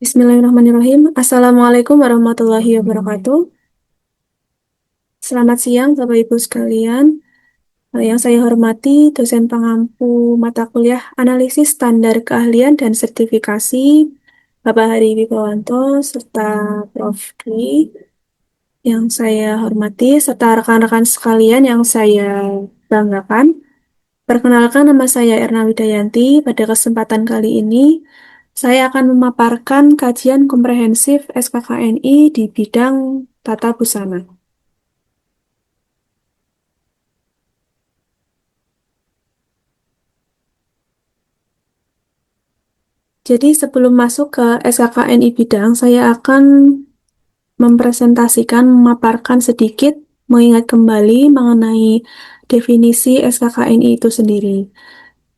Bismillahirrahmanirrahim. Assalamualaikum warahmatullahi wabarakatuh. Selamat siang, Bapak Ibu sekalian. Yang saya hormati dosen pengampu mata kuliah Analisis Standar Keahlian dan Sertifikasi, Bapak Hari Wibawanto, serta Prof. Dwi. Yang saya hormati, serta rekan-rekan sekalian yang saya banggakan. Perkenalkan, nama saya Erna Widayanti. Pada kesempatan kali ini, saya akan memaparkan kajian komprehensif SKKNI di bidang tata busana. Jadi sebelum masuk ke SKKNI bidang, saya akan mempresentasikan, memaparkan sedikit, mengingat kembali mengenai definisi SKKNI itu sendiri.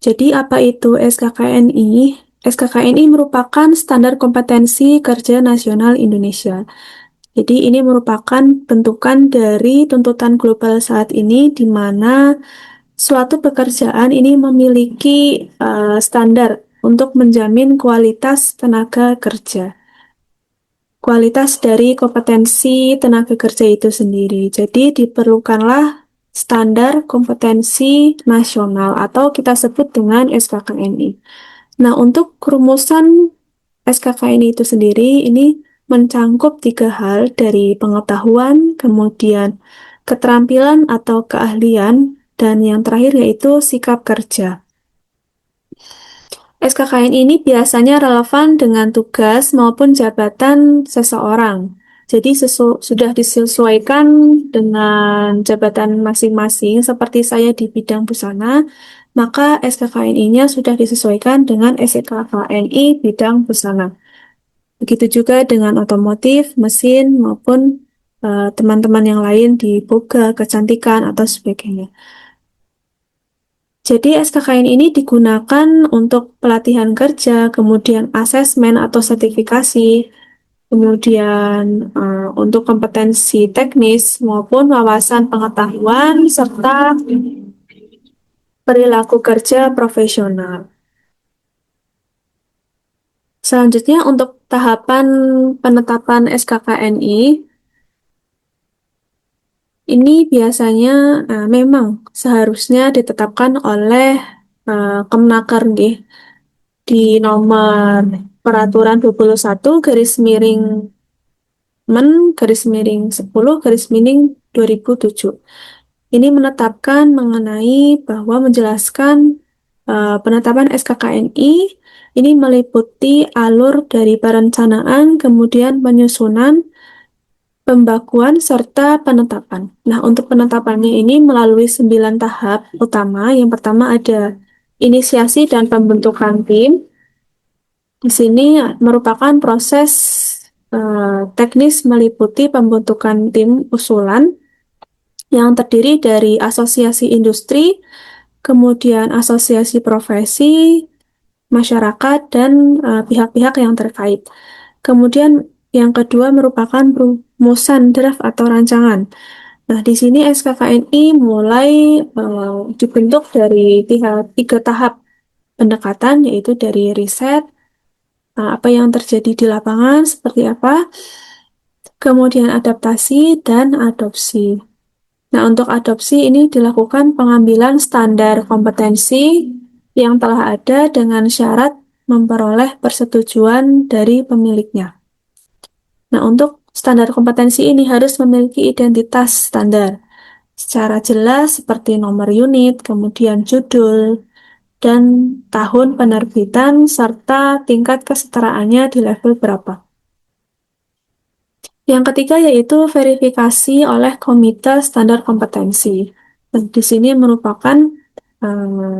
Jadi apa itu SKKNI? SKKNI merupakan Standar Kompetensi Kerja Nasional Indonesia. Jadi ini merupakan bentukan dari tuntutan global saat ini di mana suatu pekerjaan ini memiliki standar untuk menjamin kualitas tenaga kerja. Kualitas dari kompetensi tenaga kerja itu sendiri. Jadi diperlukanlah standar kompetensi nasional atau kita sebut dengan SKKNI. Nah, untuk rumusan SKKNI itu sendiri ini mencangkup tiga hal dari pengetahuan, kemudian keterampilan atau keahlian, dan yang terakhir yaitu sikap kerja. SKKN ini biasanya relevan dengan tugas maupun jabatan seseorang. Jadi sudah disesuaikan dengan jabatan masing-masing, seperti saya di bidang busana, maka SKKNI-nya sudah disesuaikan dengan SKKNI bidang busana. Begitu juga dengan otomotif, mesin, maupun teman-teman yang lain di boga, kecantikan, atau sebagainya. Jadi SKKN ini digunakan untuk pelatihan kerja, kemudian asesmen atau sertifikasi, kemudian untuk kompetensi teknis maupun wawasan pengetahuan serta perilaku kerja profesional. Selanjutnya untuk tahapan penetapan SKKNI, ini biasanya memang seharusnya ditetapkan oleh Kemnaker nggih, di nomor peraturan 21 garis miring Men garis miring 10 garis miring 2007. Ini menetapkan mengenai bahwa menjelaskan penetapan SKKNI ini meliputi alur dari perencanaan, kemudian penyusunan, pembakuan, serta penetapan. Nah, untuk penetapannya ini melalui 9 tahap utama. Yang pertama ada inisiasi dan pembentukan tim. Di sini merupakan proses teknis meliputi pembentukan tim usulan yang terdiri dari asosiasi industri, kemudian asosiasi profesi, masyarakat, dan pihak-pihak yang terkait. Kemudian yang kedua merupakan rumusan draft atau rancangan. Nah, di sini SKKNI mulai dibentuk dari tiga tahap pendekatan, yaitu dari riset, apa yang terjadi di lapangan, seperti apa, kemudian adaptasi, dan adopsi. Nah, untuk adopsi ini dilakukan pengambilan standar kompetensi yang telah ada dengan syarat memperoleh persetujuan dari pemiliknya. Nah, untuk standar kompetensi ini harus memiliki identitas standar secara jelas seperti nomor unit, kemudian judul, dan tahun penerbitan, serta tingkat kesetaraannya di level berapa. Yang ketiga yaitu verifikasi oleh Komite Standar Kompetensi. Di sini merupakan eh,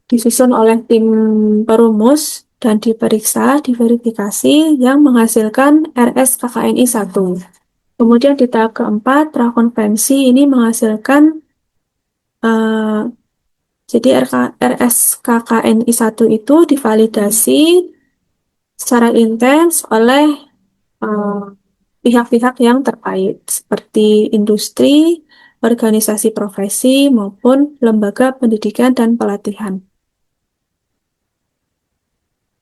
disusun oleh tim perumus dan diperiksa, diverifikasi yang menghasilkan RSKKNI 1. Kemudian di tahap keempat, prakonvensi ini menghasilkan eh, jadi RSKKNI 1 itu divalidasi secara intens oleh eh, pihak-pihak yang terkait, seperti industri, organisasi profesi, maupun lembaga pendidikan dan pelatihan.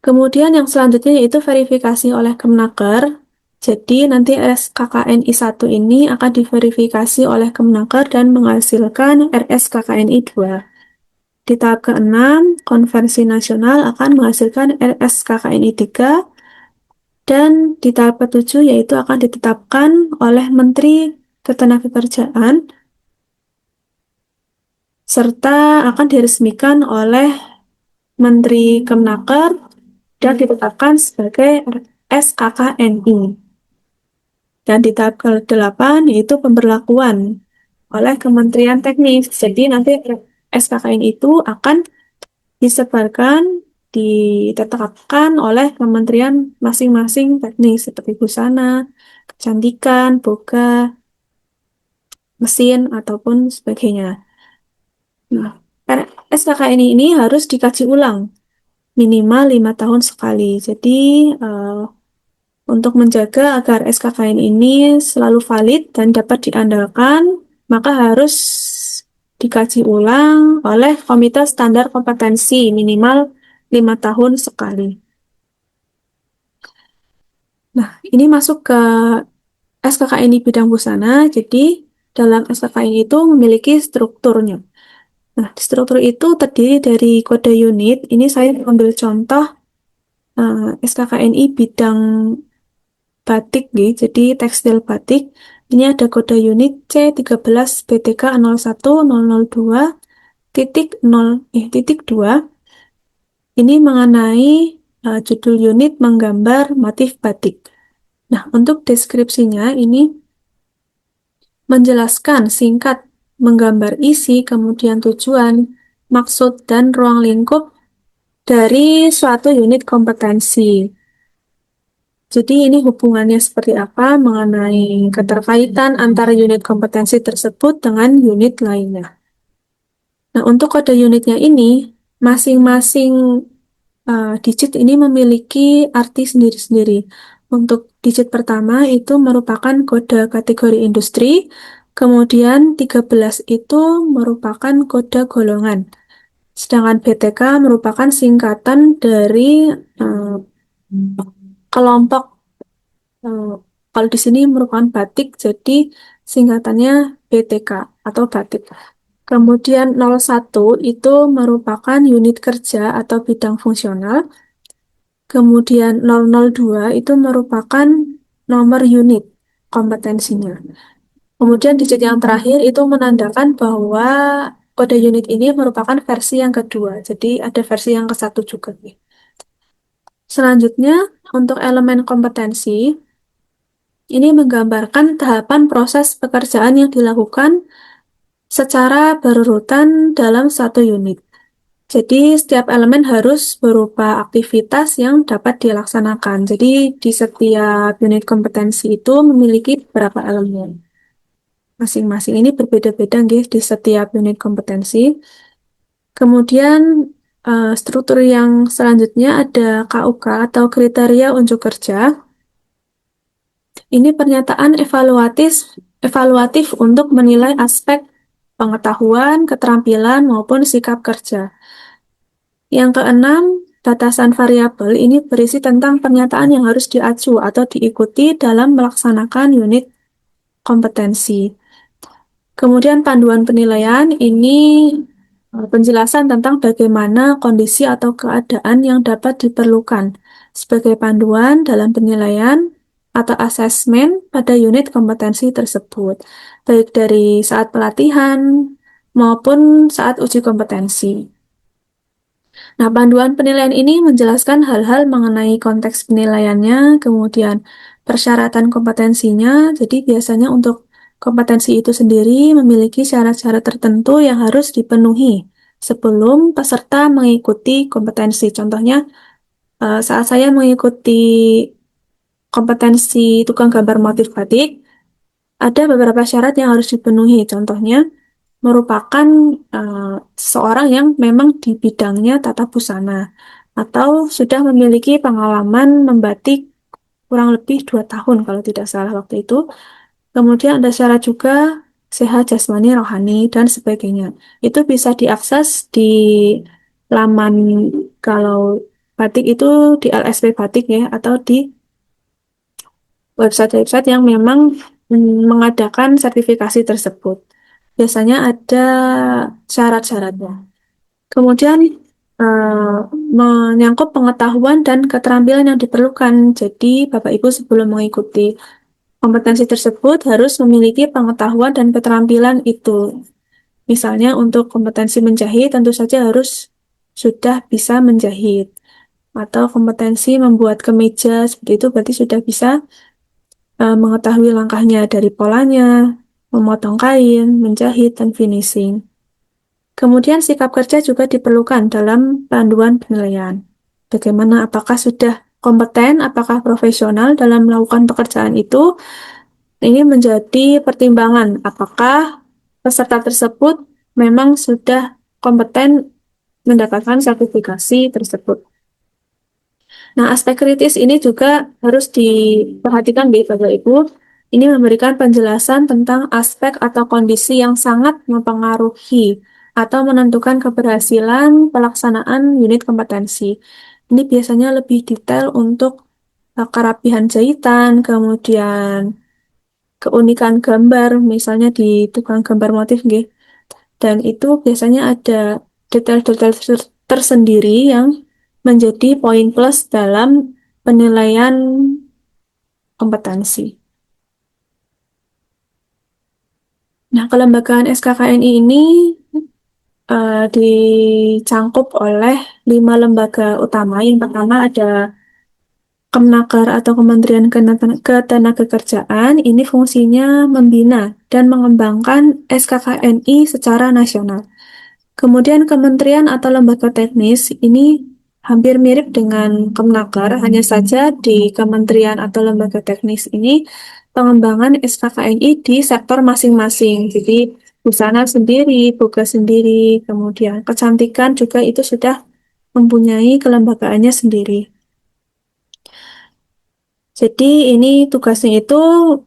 Kemudian yang selanjutnya yaitu verifikasi oleh Kemnaker. Jadi nanti SKKNI 1 ini akan diverifikasi oleh Kemnaker dan menghasilkan RSKKNI 2. Di tahap ke-6, konversi nasional akan menghasilkan RSKKNI 3 dan di tahap ke-7 yaitu akan ditetapkan oleh Menteri Ketenagakerjaan serta akan diresmikan oleh Menteri Kemnaker dan ditetapkan sebagai SKKNI. Dan di tahap ke-8 yaitu pemberlakuan oleh Kementerian Teknis. Jadi nanti SKKN itu akan disebarkan, ditetapkan oleh kementerian masing-masing teknis seperti busana, kecantikan, boga, mesin, ataupun sebagainya. Nah, SKKN ini harus dikaji ulang minimal 5 tahun sekali. Jadi untuk menjaga agar SKKN ini selalu valid dan dapat diandalkan, maka harus dikaji ulang oleh Komite Standar Kompetensi minimal 5 tahun sekali. Nah, ini masuk ke SKKNI bidang busana, jadi dalam SKKNI itu memiliki strukturnya. Nah, struktur itu terdiri dari kode unit. Ini saya ambil contoh SKKNI bidang batik, jadi tekstil batik. Ini ada kode unit C13 BTK 01002 titik 0 titik 2. Ini mengenai judul unit menggambar motif batik. Nah, untuk deskripsinya ini menjelaskan singkat menggambar isi, kemudian tujuan, maksud, dan ruang lingkup dari suatu unit kompetensi. Jadi ini hubungannya seperti apa mengenai keterkaitan antara unit kompetensi tersebut dengan unit lainnya. Nah, untuk kode unitnya ini, masing-masing digit ini memiliki arti sendiri-sendiri. Untuk digit pertama itu merupakan kode kategori industri, kemudian 13 itu merupakan kode golongan. Sedangkan BTK merupakan singkatan dari kelompok. Kalau di sini merupakan batik, jadi singkatannya BTK atau batik. Kemudian 01 itu merupakan unit kerja atau bidang fungsional. Kemudian 002 itu merupakan nomor unit kompetensinya. Kemudian digit yang terakhir itu menandakan bahwa kode unit ini merupakan versi yang kedua. Jadi ada versi yang ke-1 juga. Selanjutnya, untuk elemen kompetensi, ini menggambarkan tahapan proses pekerjaan yang dilakukan secara berurutan dalam satu unit. Jadi setiap elemen harus berupa aktivitas yang dapat dilaksanakan. Jadi di setiap unit kompetensi itu memiliki beberapa elemen. Masing-masing ini berbeda-beda di setiap unit kompetensi. Kemudian struktur yang selanjutnya ada KUK atau kriteria unjuk kerja. Ini pernyataan evaluatif untuk menilai aspek pengetahuan, keterampilan, maupun sikap kerja. Yang keenam, batasan variabel ini berisi tentang pernyataan yang harus diacu atau diikuti dalam melaksanakan unit kompetensi. Kemudian panduan penilaian ini penjelasan tentang bagaimana kondisi atau keadaan yang dapat diperlukan sebagai panduan dalam penilaian atau asesmen pada unit kompetensi tersebut, baik dari saat pelatihan maupun saat uji kompetensi. Nah, panduan penilaian ini menjelaskan hal-hal mengenai konteks penilaiannya, kemudian persyaratan kompetensinya. Jadi biasanya untuk kompetensi itu sendiri memiliki syarat-syarat tertentu yang harus dipenuhi sebelum peserta mengikuti kompetensi. Contohnya, saat saya mengikuti kompetensi tukang gambar motif batik, ada beberapa syarat yang harus dipenuhi. Contohnya, merupakan seseorang yang memang di bidangnya tata busana atau sudah memiliki pengalaman membatik kurang lebih 2 tahun kalau tidak salah waktu itu. Kemudian ada syarat juga sehat jasmani, rohani, dan sebagainya. Itu bisa diakses di laman kalau batik itu di LSP Batik ya, atau di website-website yang memang mengadakan sertifikasi tersebut. Biasanya ada syarat-syaratnya. Kemudian menyangkut pengetahuan dan keterampilan yang diperlukan. Jadi, Bapak Ibu sebelum mengikuti kompetensi tersebut harus memiliki pengetahuan dan keterampilan itu. Misalnya untuk kompetensi menjahit tentu saja harus sudah bisa menjahit. Atau kompetensi membuat kemeja seperti itu berarti sudah bisa mengetahui langkahnya dari polanya, memotong kain, menjahit, dan finishing. Kemudian sikap kerja juga diperlukan dalam panduan penilaian. Bagaimana apakah sudah kompeten, apakah profesional dalam melakukan pekerjaan itu, ini menjadi pertimbangan apakah peserta tersebut memang sudah kompeten mendapatkan sertifikasi tersebut. Nah, aspek kritis ini juga harus diperhatikan Bapak Ibu. Ini memberikan penjelasan tentang aspek atau kondisi yang sangat mempengaruhi atau menentukan keberhasilan pelaksanaan unit kompetensi. Ini biasanya lebih detail untuk kerapihan jahitan, kemudian keunikan gambar, misalnya di tukang gambar motif, nggih. Dan itu biasanya ada detail-detail tersendiri yang menjadi poin plus dalam penilaian kompetensi. Nah, kelembagaan SKKNI ini dicangkup oleh 5 lembaga utama. Yang pertama ada Kemnaker atau Kementerian Ketenagakerjaan. Ini fungsinya membina dan mengembangkan SKKNI secara nasional. Kemudian kementerian atau lembaga teknis ini hampir mirip dengan Kemnaker, hanya saja di kementerian atau lembaga teknis ini pengembangan SKKNI di sektor masing-masing. Jadi busana sendiri, boga sendiri, kemudian kecantikan juga itu sudah mempunyai kelembagaannya sendiri. Jadi ini tugasnya itu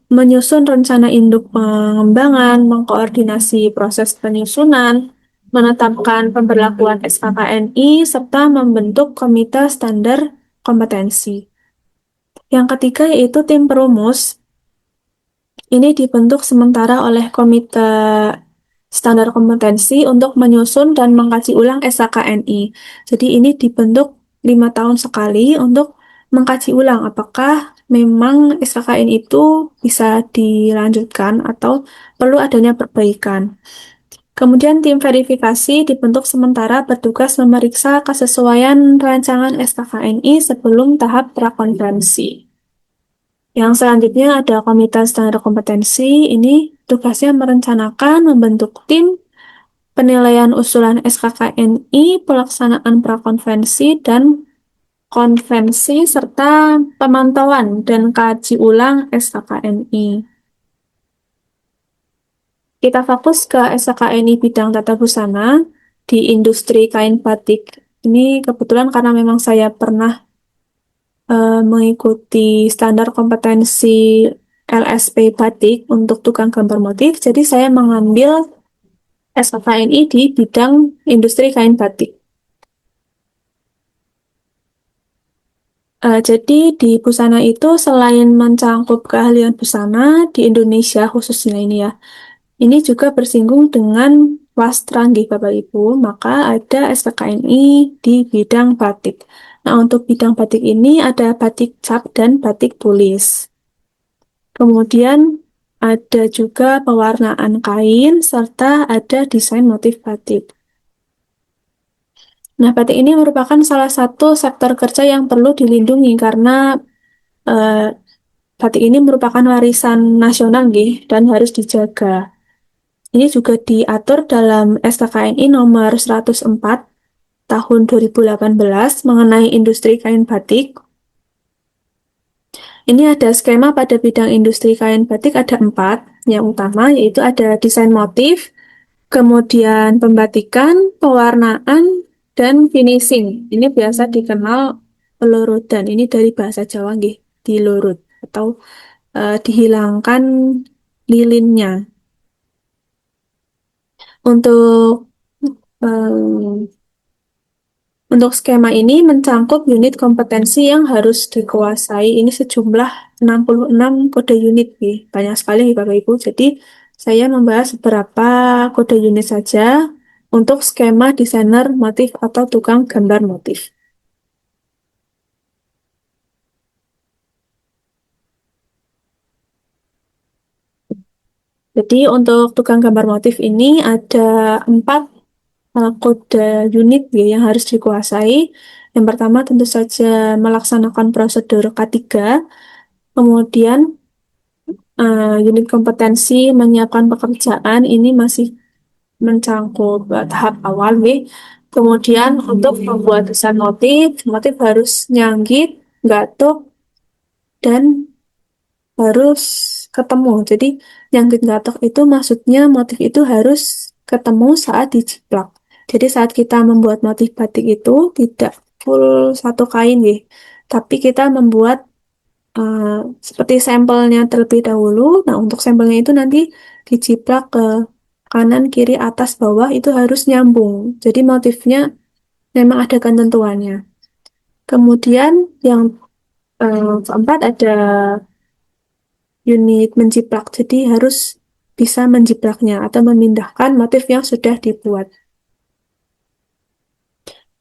menyusun rencana induk pengembangan, mengkoordinasi proses penyusunan, menetapkan pemberlakuan SKKNI, serta membentuk komite standar kompetensi. Yang ketiga yaitu tim perumus. Ini dibentuk sementara oleh komite standar kompetensi untuk menyusun dan mengkaji ulang SKKNI. Jadi ini dibentuk 5 tahun sekali untuk mengkaji ulang apakah memang SKKNI itu bisa dilanjutkan atau perlu adanya perbaikan. Kemudian tim verifikasi dibentuk sementara bertugas memeriksa kesesuaian rancangan SKKNI sebelum tahap prakonferensi. Yang selanjutnya ada Komite Standar Kompetensi. Ini tugasnya merencanakan, membentuk tim, penilaian usulan SKKNI, pelaksanaan prakonvensi dan konvensi, serta pemantauan dan kaji ulang SKKNI. Kita fokus ke SKKNI bidang tata busana di industri kain batik. Ini kebetulan karena memang saya pernah mengikuti standar kompetensi LSP Batik untuk tukang gambar motif, jadi saya mengambil SKKNI di bidang industri kain batik. Jadi di busana itu selain mencangkup keahlian busana di Indonesia khususnya ini ya, ini juga bersinggung dengan wastra nggih Bapak Ibu, maka ada SKKNI di bidang batik. Nah, untuk bidang batik ini ada batik cap dan batik tulis. Kemudian ada juga pewarnaan kain serta ada desain motif batik. Nah, batik ini merupakan salah satu sektor kerja yang perlu dilindungi karena eh, batik ini merupakan warisan nasional nggih, dan harus dijaga. Ini juga diatur dalam SKKNI nomor 104 tahun 2018 mengenai industri kain batik. Ini ada skema pada bidang industri kain batik ada 4. Yang utama yaitu ada desain motif, kemudian pembatikan, pewarnaan, dan finishing. Ini biasa dikenal pelorotan. Ini dari bahasa Jawa nggih, dilorot atau dihilangkan lilinnya. Untuk Untuk skema ini mencangkup unit kompetensi yang harus dikuasai. Ini sejumlah 66 kode unit, nih. Banyak sekali nih Bapak Ibu. Jadi saya membahas beberapa kode unit saja untuk skema desainer motif atau tukang gambar motif. Jadi untuk tukang gambar motif ini ada 4 kode unit ya, yang harus dikuasai. Yang pertama tentu saja melaksanakan prosedur K3, kemudian unit kompetensi menyiapkan pekerjaan ini masih mencangkup tahap awal nih. Kemudian untuk membuat desain motif, motif harus nyanggit, gatuk, dan harus ketemu. Jadi nyanggit gatuk itu maksudnya motif itu harus ketemu saat dijiplak. Jadi saat kita membuat motif batik itu tidak full satu kain nih, tapi kita membuat eh, seperti sampelnya terlebih dahulu. Nah, untuk sampelnya itu nanti dijiplak ke kanan, kiri, atas, bawah itu harus nyambung. Jadi motifnya memang ada ketentuannya. Kemudian yang keempat ada unit menjiplak. Jadi harus bisa menjiplaknya atau memindahkan motif yang sudah dibuat.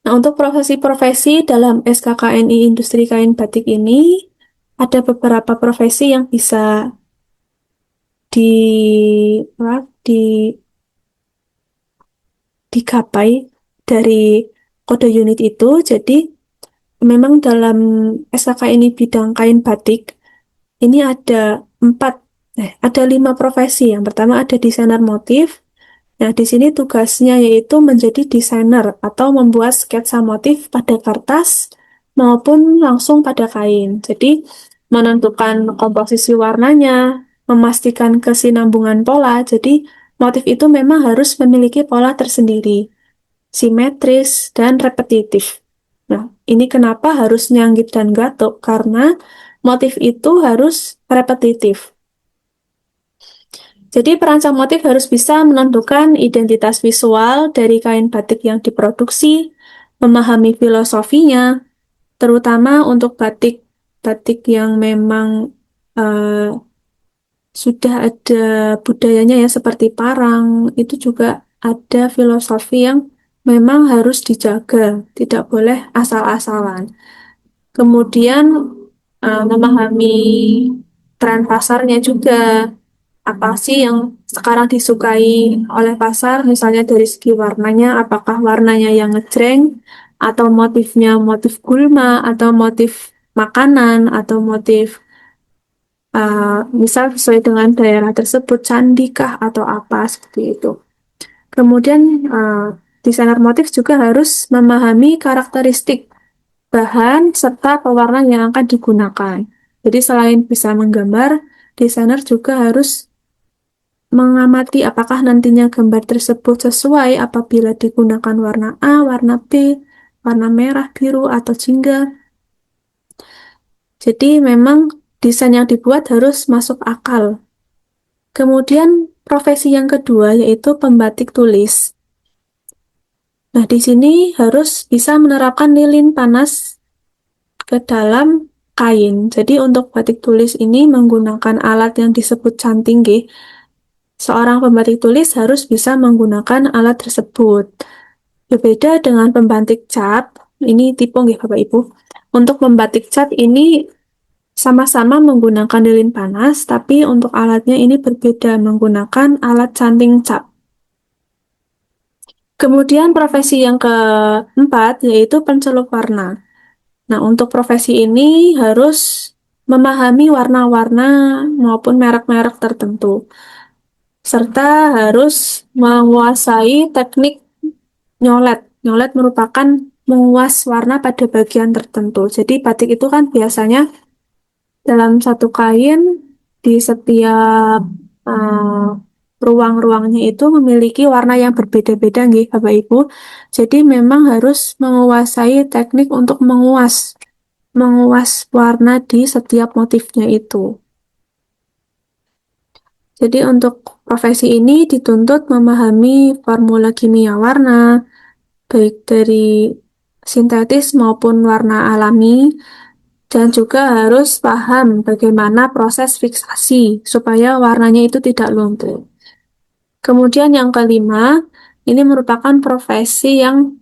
Nah, untuk profesi-profesi dalam SKKNI Industri Kain Batik ini ada beberapa profesi yang bisa di apa, digapai dari kode unit itu. Jadi memang dalam SKK ini bidang kain batik ini ada 5 profesi. Yang pertama ada desainer motif. Nah, di sini tugasnya yaitu menjadi desainer atau membuat sketsa motif pada kertas maupun langsung pada kain. Jadi menentukan komposisi warnanya, memastikan kesinambungan pola. Jadi motif itu memang harus memiliki pola tersendiri, simetris, dan repetitif. Nah, ini kenapa harus nyanggit dan gatuk? Karena motif itu harus repetitif. Jadi perancang motif harus bisa menentukan identitas visual dari kain batik yang diproduksi, memahami filosofinya, terutama untuk batik yang memang eh, sudah ada budayanya ya, seperti parang, itu juga ada filosofi yang memang harus dijaga, tidak boleh asal-asalan. Kemudian memahami tren pasarnya juga, apa sih yang sekarang disukai oleh pasar, misalnya dari segi warnanya, apakah warnanya yang ngejreng, atau motifnya motif gulma, atau motif makanan, atau motif misal sesuai dengan daerah tersebut, candi kah atau apa seperti itu. Kemudian desainer motif juga harus memahami karakteristik bahan serta pewarna yang akan digunakan. Jadi selain bisa menggambar, desainer juga harus mengamati apakah nantinya gambar tersebut sesuai apabila digunakan warna A, warna B, warna merah, biru, atau jingga. Jadi memang desain yang dibuat harus masuk akal. Kemudian profesi yang kedua yaitu pembatik tulis. Nah, di sini harus bisa menerapkan lilin panas ke dalam kain. Jadi untuk batik tulis ini menggunakan alat yang disebut canting, nggih. Seorang pembatik tulis harus bisa menggunakan alat tersebut. Berbeda dengan pembatik cat, ini tipe nggih Bapak Ibu. Untuk pembatik cat ini sama-sama menggunakan lilin panas, tapi untuk alatnya ini berbeda, menggunakan alat canting cat. Kemudian profesi yang keempat yaitu pencelup warna. Nah, untuk profesi ini harus memahami warna-warna maupun merek-merek tertentu, serta harus menguasai teknik nyolet. Nyolet merupakan menguas warna pada bagian tertentu. Jadi batik itu kan biasanya dalam satu kain di setiap uh, ruang-ruangnya itu memiliki warna yang berbeda-beda nggih Bapak Ibu. Jadi memang harus menguasai teknik untuk menguas warna di setiap motifnya itu. Jadi untuk profesi ini dituntut memahami formula kimia warna, baik dari sintetis maupun warna alami, dan juga harus paham bagaimana proses fiksasi supaya warnanya itu tidak luntur. Kemudian yang kelima, ini merupakan profesi yang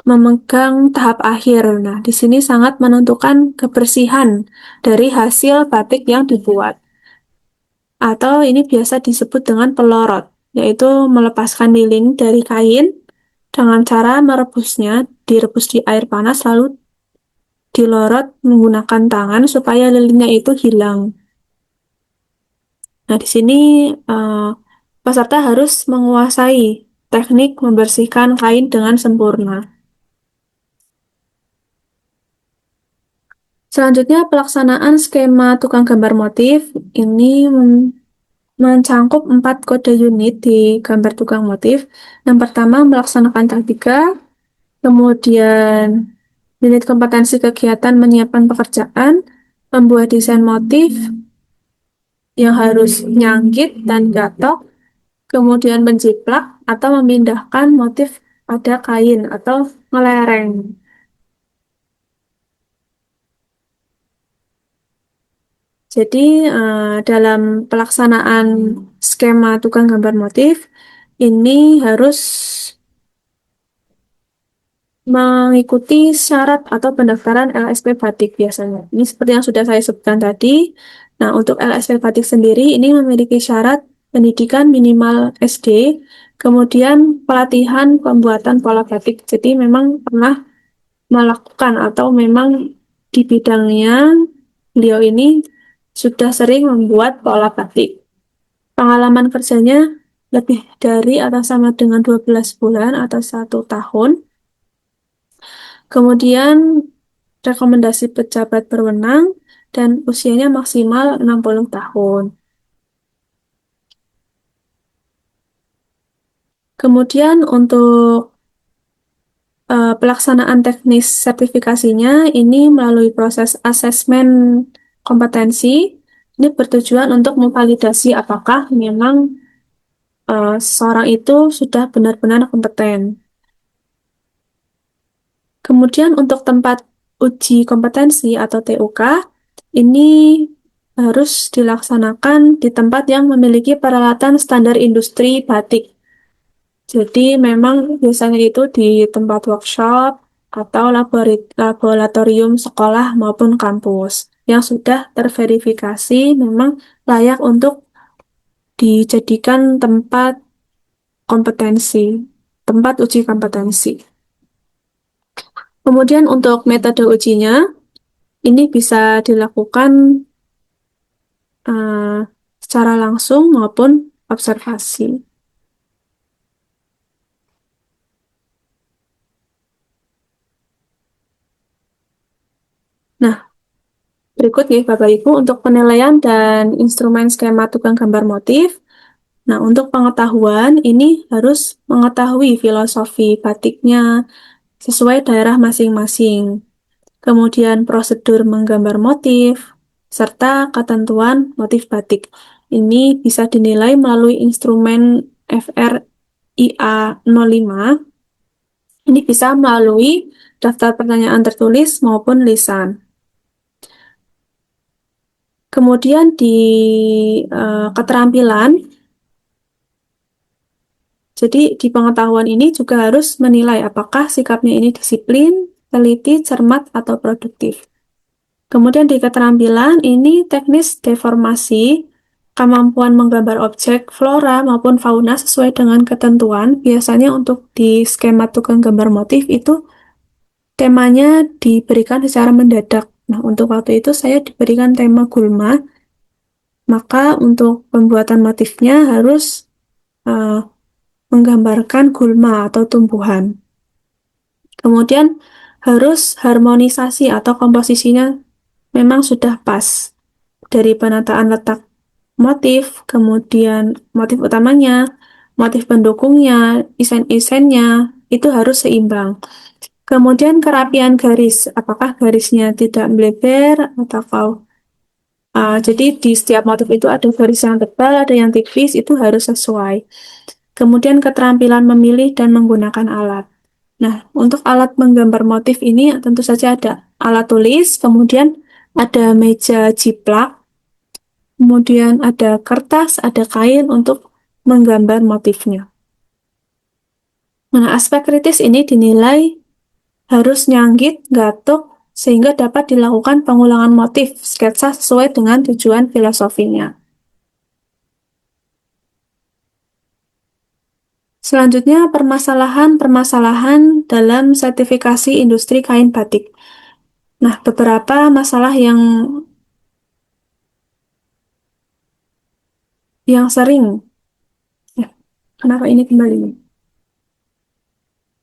memegang tahap akhir. Nah, di sini sangat menentukan kebersihan dari hasil batik yang dibuat. Atau ini biasa disebut dengan pelorot, yaitu melepaskan lilin dari kain dengan cara merebusnya, direbus di air panas lalu dilorot menggunakan tangan supaya lilinnya itu hilang. Nah, di sini eh, peserta harus menguasai teknik membersihkan kain dengan sempurna. Selanjutnya, pelaksanaan skema tukang gambar motif ini mencangkup 4 kode unit di gambar tukang motif. Yang pertama, melaksanakan taktika, kemudian unit kompetensi kegiatan menyiapkan pekerjaan, membuat desain motif yang harus nyangkit dan gatok, kemudian menjiplak atau memindahkan motif pada kain atau ngelereng. Jadi, dalam pelaksanaan skema tukang gambar motif, ini harus mengikuti syarat atau pendaftaran LSP Batik biasanya. Ini seperti yang sudah saya sebutkan tadi. Nah, untuk LSP Batik sendiri ini memiliki syarat pendidikan minimal SD, kemudian pelatihan pembuatan pola batik. Jadi memang pernah melakukan atau memang di bidangnya beliau ini sudah sering membuat pola batik. Pengalaman kerjanya lebih dari atau sama dengan 12 bulan atau 1 tahun. Kemudian rekomendasi pejabat berwenang dan usianya maksimal 60 tahun. Kemudian untuk pelaksanaan teknis sertifikasinya ini melalui proses asesmen kompetensi. Ini bertujuan untuk memvalidasi apakah memang seseorang itu sudah benar-benar kompeten. Kemudian untuk tempat uji kompetensi atau TUK, ini harus dilaksanakan di tempat yang memiliki peralatan standar industri batik. Jadi memang biasanya itu di tempat workshop atau laboratorium sekolah maupun kampus yang sudah terverifikasi memang layak untuk dijadikan tempat kompetensi, tempat uji kompetensi. Kemudian untuk metode ujinya, ini bisa dilakukan eh, secara langsung maupun observasi. Nah, berikut ya Bapak Ibu untuk penilaian dan instrumen skema tukang gambar motif. Nah, untuk pengetahuan ini harus mengetahui filosofi batiknya sesuai daerah masing-masing. Kemudian prosedur menggambar motif, serta ketentuan motif batik. Ini bisa dinilai melalui instrumen FRIA 05. Ini bisa melalui daftar pertanyaan tertulis maupun lisan. Kemudian di keterampilan, jadi di pengetahuan ini juga harus menilai apakah sikapnya ini disiplin, teliti, cermat, atau produktif. Kemudian di keterampilan ini teknis deformasi, kemampuan menggambar objek flora maupun fauna sesuai dengan ketentuan. Biasanya untuk di skema tukang gambar motif itu temanya diberikan secara mendadak. Nah, untuk waktu itu saya diberikan tema gulma, maka untuk pembuatan motifnya harus uh, menggambarkan gulma atau tumbuhan. Kemudian harus harmonisasi atau komposisinya memang sudah pas dari penataan letak motif, kemudian motif utamanya, motif pendukungnya, isen-isennya, itu harus seimbang. Kemudian kerapian garis, apakah garisnya tidak melebar atau jadi di setiap motif itu ada garis yang tebal, ada yang tipis, itu harus sesuai. Kemudian keterampilan memilih dan menggunakan alat. Nah, untuk alat menggambar motif ini tentu saja ada alat tulis, kemudian ada meja jiplak, kemudian ada kertas, ada kain untuk menggambar motifnya. Nah, aspek kritis ini dinilai harus nyanggit, gatuk, sehingga dapat dilakukan pengulangan motif sketsa sesuai dengan tujuan filosofinya. Selanjutnya, permasalahan-permasalahan dalam sertifikasi industri kain batik. Nah, beberapa masalah yang sering. Ya, kenapa ini kembali?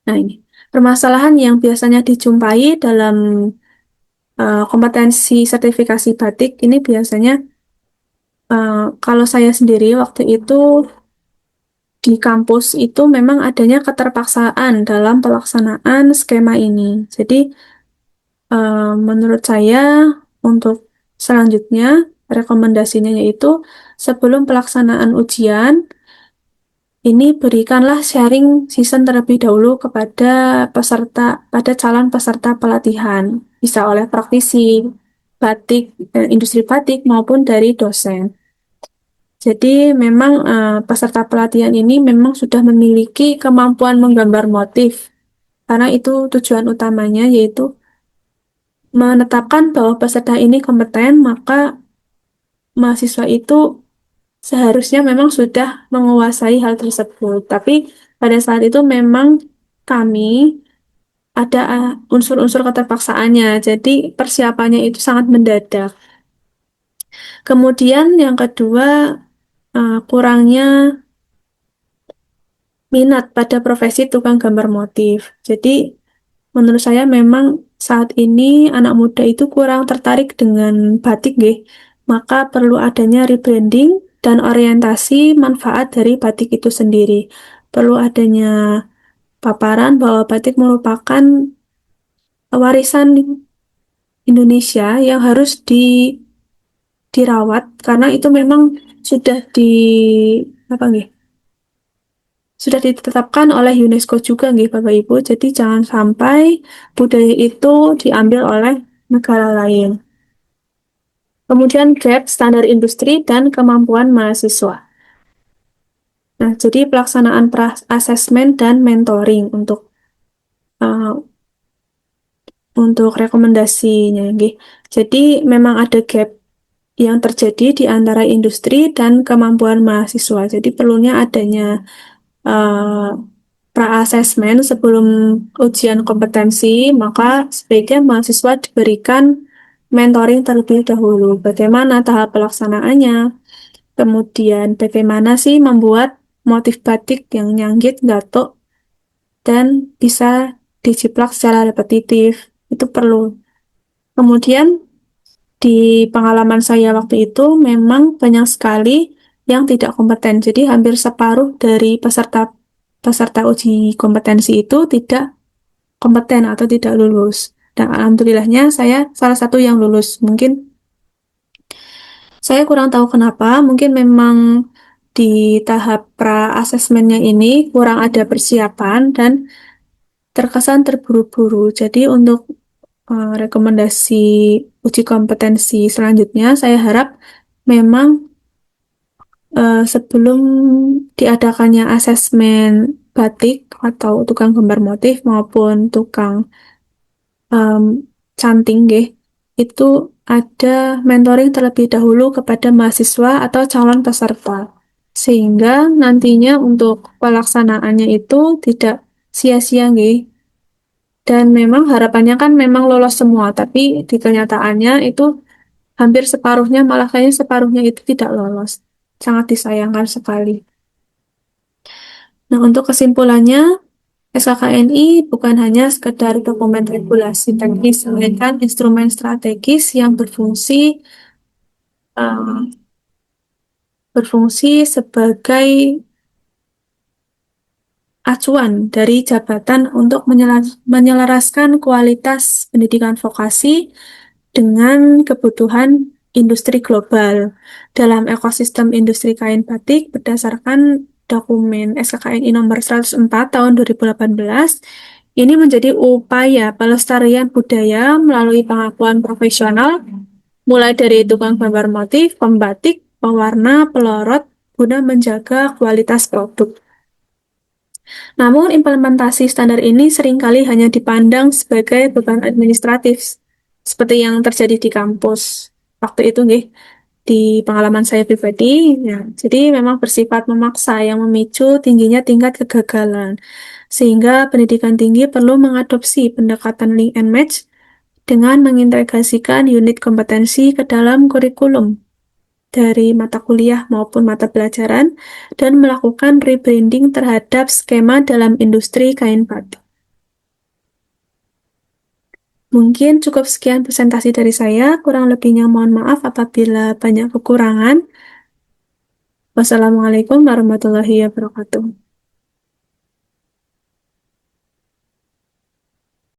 Nah, ini. Permasalahan yang biasanya dijumpai dalam kompetensi sertifikasi batik ini biasanya kalau saya sendiri waktu itu di kampus itu memang adanya keterpaksaan dalam pelaksanaan skema ini. Jadi, menurut saya untuk selanjutnya rekomendasinya yaitu sebelum pelaksanaan ujian, ini berikanlah sharing season terlebih dahulu kepada pada calon peserta pelatihan, bisa oleh praktisi batik, industri batik maupun dari dosen. Jadi memang peserta pelatihan ini memang sudah memiliki kemampuan menggambar motif, karena itu tujuan utamanya yaitu menetapkan bahwa peserta ini kompeten, maka mahasiswa itu seharusnya memang sudah menguasai hal tersebut. Tapi pada saat itu memang kami ada unsur-unsur keterpaksaannya, jadi persiapannya itu sangat mendadak. Kemudian yang kedua, kurangnya minat pada profesi tukang gambar motif. Jadi menurut saya memang saat ini anak muda itu kurang tertarik dengan batik, nggih. Maka perlu adanya rebranding dan orientasi manfaat dari batik itu sendiri. Perlu adanya paparan bahwa batik merupakan warisan Indonesia yang harus dirawat karena itu memang sudah apa nggih? Sudah ditetapkan oleh UNESCO juga nggih Bapak Ibu. Jadi jangan sampai budaya itu diambil oleh negara lain. Kemudian gap standar industri dan kemampuan mahasiswa. Nah, jadi pelaksanaan asesmen dan mentoring uh, untuk rekomendasinya, nggih. Jadi memang ada gap yang terjadi di antara industri dan kemampuan mahasiswa. Jadi perlunya adanya uh, pra-asesmen sebelum ujian kompetensi, maka sebaiknya mahasiswa diberikan mentoring terlebih dahulu. Bagaimana tahap pelaksanaannya, kemudian bagaimana sih membuat motif batik yang nyanggit, gatuk, dan bisa dijiplak secara repetitif. Itu perlu. Kemudian di pengalaman saya waktu itu memang banyak sekali yang tidak kompeten. Jadi hampir separuh dari peserta peserta uji kompetensi itu tidak kompeten atau tidak lulus. Dan alhamdulillahnya saya salah satu yang lulus. Mungkin saya kurang tahu kenapa, mungkin memang di tahap pra-asesmennya ini kurang ada persiapan dan terkesan terburu-buru. Jadi untuk rekomendasi uji kompetensi selanjutnya, saya harap memang sebelum diadakannya asesmen batik atau tukang gambar motif maupun tukang um, canting, nggih, itu ada mentoring terlebih dahulu kepada mahasiswa atau calon peserta, sehingga nantinya untuk pelaksanaannya itu tidak sia-sia, nggih. Dan memang harapannya kan memang lolos semua, tapi di kenyataannya itu hampir separuhnya, malah kayaknya separuhnya itu tidak lolos. Sangat disayangkan sekali. Nah, untuk kesimpulannya, SKKNI bukan hanya sekedar dokumen regulasi teknis, melainkan instrumen strategis yang uh, berfungsi sebagai acuan dari jabatan untuk menyelaraskan kualitas pendidikan vokasi dengan kebutuhan industri global dalam ekosistem industri kain batik berdasarkan dokumen SKKNI nomor 104 tahun 2018 Ini menjadi upaya pelestarian budaya melalui pengakuan profesional, mulai dari tukang gambar motif, pembatik, pewarna, pelorot, guna menjaga kualitas produk. Namun, implementasi standar ini seringkali hanya dipandang sebagai beban administratif, seperti yang terjadi di kampus. Waktu itu, nggih, di pengalaman saya pribadi, ya, jadi memang bersifat memaksa yang memicu tingginya tingkat kegagalan. Sehingga pendidikan tinggi perlu mengadopsi pendekatan link and match dengan mengintegrasikan unit kompetensi ke dalam kurikulum dari mata kuliah maupun mata pelajaran dan melakukan rebranding terhadap skema dalam industri kain batik. Mungkin cukup sekian presentasi dari saya, kurang lebihnya mohon maaf apabila banyak kekurangan. Wassalamualaikum warahmatullahi wabarakatuh.